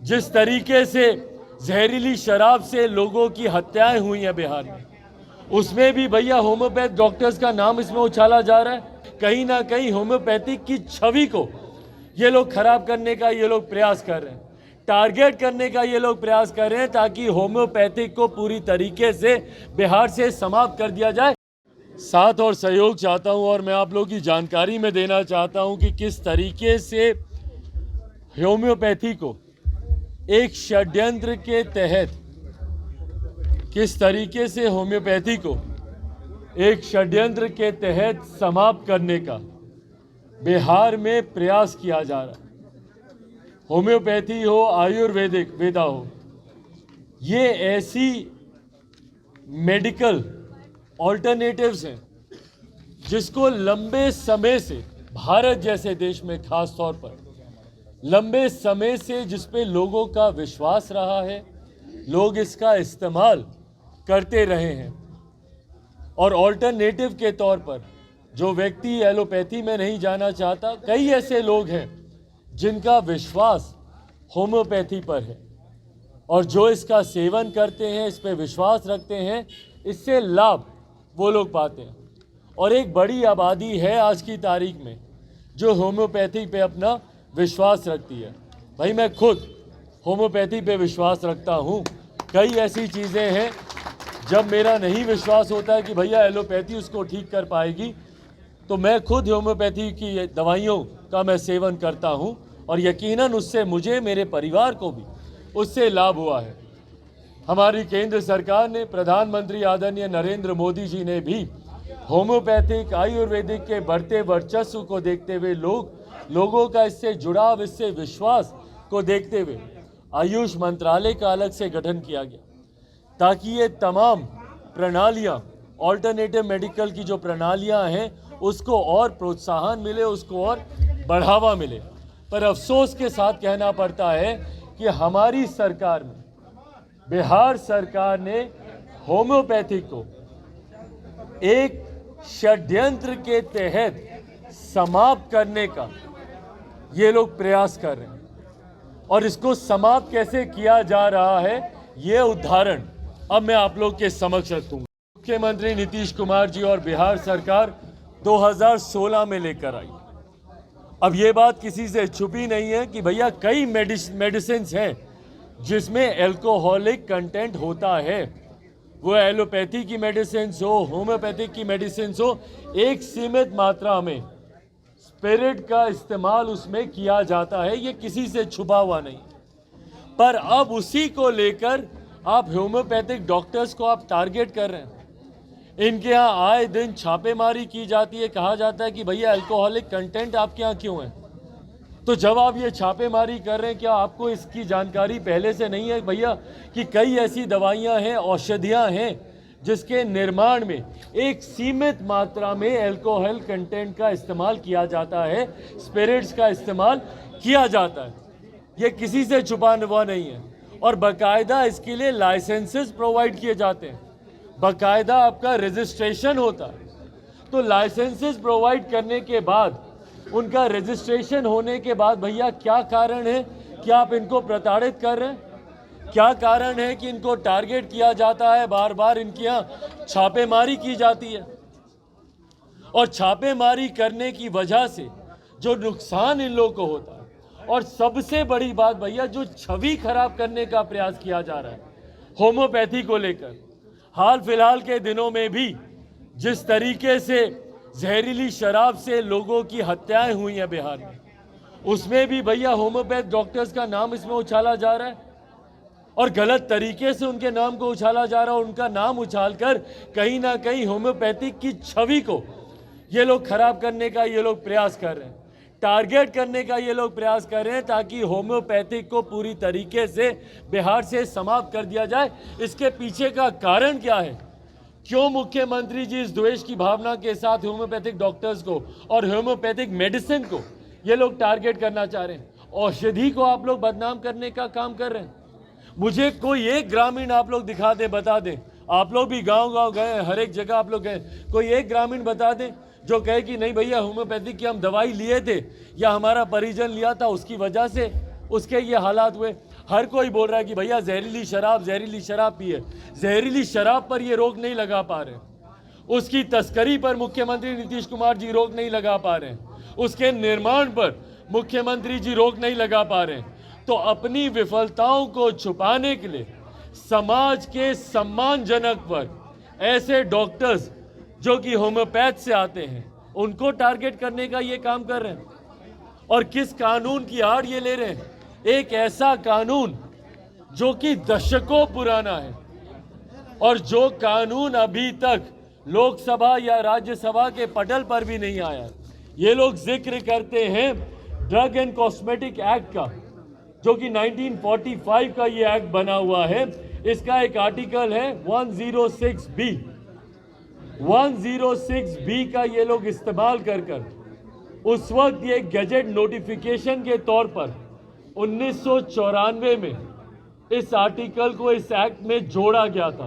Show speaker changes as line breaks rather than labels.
जिस तरीके से जहरीली शराब से लोगों की हत्याएं हुई हैं बिहार में, उसमें भी भैया होम्योपैथ डॉक्टर्स का नाम इसमें उछाला जा रहा है। कहीं ना कहीं होम्योपैथिक की छवि को ये लोग खराब करने का ये लोग प्रयास कर रहे हैं, टारगेट करने का ये लोग प्रयास कर रहे हैं ताकि होम्योपैथिक को पूरी तरीके से बिहार से समाप्त कर दिया जाए। साथ और सहयोग चाहता हूं और मैं आप लोगों की जानकारी में देना चाहता हूं कि किस तरीके से होम्योपैथी को एक षड्यंत्र के तहत, किस तरीके से होम्योपैथी को एक षड्यंत्र के तहत समाप्त करने का बिहार में प्रयास किया जा रहा है। होम्योपैथी हो, आयुर्वेदिक वेदा हो, ये ऐसी मेडिकल ऑल्टरनेटिव्स हैं जिसको लंबे समय से भारत जैसे देश में खास तौर पर लंबे समय से जिस पे लोगों का विश्वास रहा है, लोग इसका इस्तेमाल करते रहे हैं। और ऑल्टरनेटिव के तौर पर जो व्यक्ति एलोपैथी में नहीं जाना चाहता, कई ऐसे लोग हैं जिनका विश्वास होम्योपैथी पर है और जो इसका सेवन करते हैं, इस पे विश्वास रखते हैं, इससे लाभ वो लोग पाते हैं। और एक बड़ी आबादी है आज की तारीख में जो होम्योपैथी पे अपना विश्वास रखती है। भाई मैं खुद होम्योपैथी पे विश्वास रखता हूँ। कई ऐसी चीज़ें हैं जब मेरा नहीं विश्वास होता है कि भैया एलोपैथी उसको ठीक कर पाएगी, तो मैं खुद होम्योपैथी की दवाइयों का मैं सेवन करता हूँ और यकीनन उससे मुझे, मेरे परिवार को भी उससे लाभ हुआ है। हमारी केंद्र सरकार ने, प्रधानमंत्री आदरणीय नरेंद्र मोदी जी ने भी होम्योपैथिक आयुर्वेदिक के बढ़ते वर्चस्व को देखते हुए, लोगों का इससे जुड़ाव, इससे विश्वास को देखते हुए आयुष मंत्रालय का अलग से गठन किया गया ताकि ये तमाम प्रणालियाँ, ऑल्टरनेटिव मेडिकल की जो प्रणालियाँ हैं, उसको और प्रोत्साहन मिले, उसको और बढ़ावा मिले। पर अफसोस के साथ कहना पड़ता है कि हमारी सरकार में, बिहार सरकार ने होम्योपैथी को एक षड्यंत्र के तहत समाप्त करने का ये लोग प्रयास कर रहे हैं। और इसको समाप्त कैसे किया जा रहा है, ये उदाहरण अब मैं आप लोग के समक्ष रखूंगा। मुख्यमंत्री नीतीश कुमार जी और बिहार सरकार 2016 में लेकर आई। अब ये बात किसी से छुपी नहीं है कि भैया कई मेडिसिन हैं जिसमें एल्कोहलिक कंटेंट होता है। वो एलोपैथी की मेडिसिन हो, होम्योपैथिक की मेडिसिन हो, एक सीमित मात्रा में स्पिरिट का इस्तेमाल उसमें किया जाता है, ये किसी से छुपा हुआ नहीं। पर अब उसी को लेकर आप होम्योपैथिक डॉक्टर्स को आप टारगेट कर रहे हैं। इनके यहाँ आए दिन छापेमारी की जाती है, कहा जाता है कि भैया अल्कोहलिक कंटेंट आपके यहाँ क्यों है। तो जब आप ये छापेमारी कर रहे हैं, क्या आपको इसकी जानकारी पहले से नहीं है भैया कि कई ऐसी दवाइयाँ हैं, औषधियाँ हैं जिसके निर्माण में एक सीमित मात्रा में अल्कोहल कंटेंट का इस्तेमाल किया जाता है, स्पिरिट्स का इस्तेमाल किया जाता है। ये किसी से छुपाने हुआ नहीं है। और बाकायदा इसके लिए लाइसेंसेस प्रोवाइड किए जाते हैं, बाकायदा आपका रजिस्ट्रेशन होता है। तो लाइसेंसेस प्रोवाइड करने के बाद, उनका रजिस्ट्रेशन होने के बाद भैया क्या कारण है कि आप इनको प्रताड़ित कर रहे हैं? क्या कारण है कि इनको टारगेट किया जाता है, बार बार इनके यहाँ छापेमारी की जाती है? और छापेमारी करने की वजह से जो नुकसान इन लोगों को होता है, और सबसे बड़ी बात भैया जो छवि खराब करने का प्रयास किया जा रहा है होम्योपैथी को लेकर। हाल फिलहाल के दिनों में भी जिस तरीके से जहरीली शराब से लोगों की हत्याएं हुई हैं बिहार में, उसमें भी भैया होम्योपैथ डॉक्टर्स का नाम इसमें उछाला जा रहा है और गलत तरीके से उनके नाम को उछाला जा रहा है। उनका नाम उछालकर कहीं ना कहीं होम्योपैथिक की छवि को ये लोग खराब करने का ये लोग प्रयास कर रहे हैं, टारगेट करने का ये लोग प्रयास कर रहे हैं ताकि होम्योपैथिक को पूरी तरीके से बिहार से समाप्त कर दिया जाए। इसके पीछे का कारण क्या है? क्यों मुख्यमंत्री जी इस द्वेष की भावना के साथ होम्योपैथिक डॉक्टर्स को और होम्योपैथिक मेडिसिन को ये लोग टारगेट करना चाह रहे हैं? औषधि को आप लोग बदनाम करने का काम कर रहे हैं। मुझे कोई एक ग्रामीण आप लोग दिखा दे, बता दें, आप लोग भी गांव-गांव गए, हर एक जगह आप लोग गए, कोई एक ग्रामीण बता दें जो कहे कि नहीं भैया होम्योपैथिक की हम दवाई लिए थे या हमारा परिजन लिया था, उसकी वजह से उसके ये हालात हुए। हर कोई बोल रहा है कि भैया जहरीली शराब पिए। जहरीली शराब पर ये रोक नहीं लगा पा रहे, उसकी तस्करी पर मुख्यमंत्री नीतीश कुमार जी रोक नहीं लगा पा रहे, उसके निर्माण पर मुख्यमंत्री जी रोक नहीं लगा पा रहे। तो अपनी विफलताओं को छुपाने के लिए समाज के सम्मानजनक वर्ग, ऐसे डॉक्टर्स जो कि होम्योपैथ से आते हैं, उनको टारगेट करने का ये काम कर रहे हैं। और किस कानून की आड़ ये ले रहे हैं? एक ऐसा कानून जो कि दशकों पुराना है और जो कानून अभी तक लोकसभा या राज्यसभा के पटल पर भी नहीं आया। ये लोग जिक्र करते हैं ड्रग एंड कॉस्मेटिक एक्ट का, जो कि 1945 का ये एक्ट बना हुआ है। इसका एक आर्टिकल है 106B। 106B का ये लोग इस्तेमाल कर उस वक्त ये गैजेट नोटिफिकेशन के तौर पर 1994 में इस आर्टिकल को इस एक्ट में जोड़ा गया था।